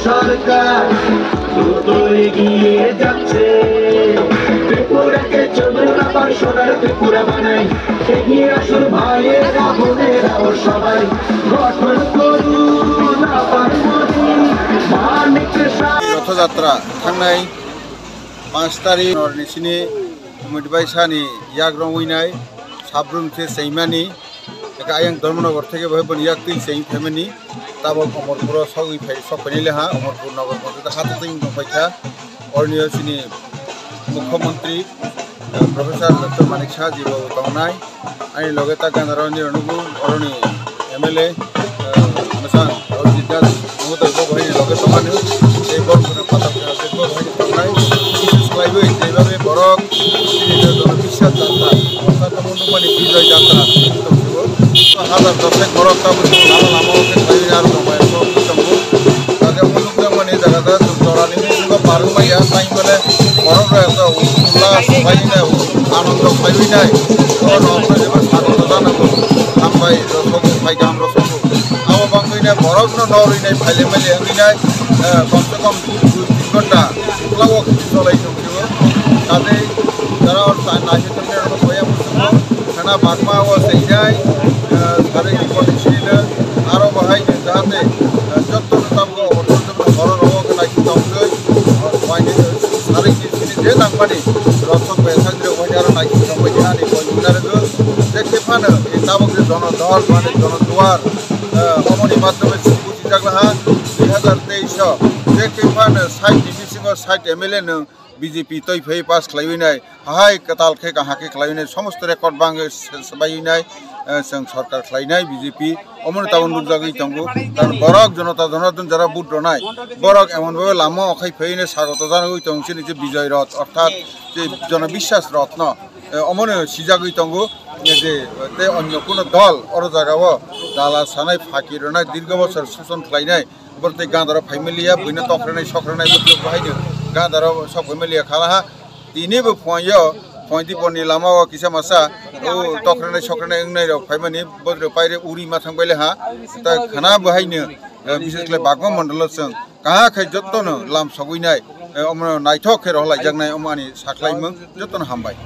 সরকার দ্রুত এগিয়ে যাচ্ছে ত্রিপুরাকে চলুন আবার সোনার ত্রিপুরা বানাই এগিয়ে আসুন ভাইয়েরা বোনেরাও সবাই গঠন করুন আবার रथयात्रा थांनाय 5 तारिख निसिनि मुदबाइसानि याग्रंवैनाय साब्रुमथे सैमानि आयं धर्मनगर থেকে বহবন ইয়াকতি সেই ফ্যামিলি তাবো অমরপুর সগৈ ফাই সপনিলেহা অমরপুর নগর পঞ্চায়েত হাততিং দফাইখা অরনিয়सिनि मुख्यमंत्री प्रोफेसर डॉक्टर मानिक शाह जीबो दंनाय आनि लगेता गानारनि रनुगु अरनि एमएलए मसान अरजिदास महोदय बहायनि लगे दंनाय এই বরগুনা পাতাকা দেখো ভাই দंनाय বিশেষ লাইবে যেভাবে বরক জনবিশ্বাস যাত্রা অর্থাৎ মনুমানি বিজয় যাত্রা হাজার দশেক বরক তাবো লালা লামাকে খাইয়ার দমায় সব সম্ভব আগে মনুকা মানে জায়গাটা জড়ানি নিগো বারুমাইয়া তাই বলে বরক রাতো উল্লাস পাইনা আনন্দ পাইনাই কোন অপরে স্বাগত জানাবো আমবাই রসক ফাইকা আমরা সব আও বাংলাইনা বরক নরিনাই ফাইলে মাইলে আঙ্গিনাই কমসে কম 2-3 ঘন্টা লাগো চলাই দংছিবো তাতে যারা নাহি তমনে হইয়া মুসবো খানা বাগমা ও সেইজাই সারে কন্ডিশন আরো বাহাই যাতে যত্ন তামগো অবর্তন ঘর রোগ নাকি তমসই ফাইনে সারে কি যে নাংমানি রসক বেসান্দ্র হইয়ার নাকি সময়ানি কইনারগো দেখতে ফানো এই তাবগো জনদল মানে জনদুয়ার অমনি মাধ্যমে সুপুজি জাগলাহা 2023 देखते फानो साइड डिविजन साइड एमएलए नो बीजेपी तय फै पास खलायनाय हाय कताल खे कहा के खलायनाय समस्त रेकर्ड बांगे सबायनाय जों सरकार खलायनाय बीजेपी अमन टाउन बुजागै तंगो कारण बरक जनता जनार्दन जरा बुट रनाय बरक एमन भाबे लामा अखाय फैने स्वागत जानागै तंगसिनि जे विजय रथ अर्थात जे जनविश्वास रत्न अमन सिजागै तंगो जे ते अन्य कोनो दल अर जागाव दाला सानाय फाकी रनाय दीर्घ बছর शासन खलायनाय बरते गांदारा फैमिलिया बयनो तखरनाय सखरनाय बुद्ध बाहायनो गांदारा सब फैमिलिया खालाहा दिनेबो फयो फयदिपनि लामाव किसा मासा ओ तखरनाय सखरनाय इंनाय र फैमानि बद्र पाइरे उरि मा थांबायले हा ता खाना बाहायनो बिसेसले बागमा मण्डलजों काहा खै जत्तनो लाम सगैनाय अमनो नायथक खेर हलाय जागनाय अमानि साख्लायमो जत्तनो हामबाय।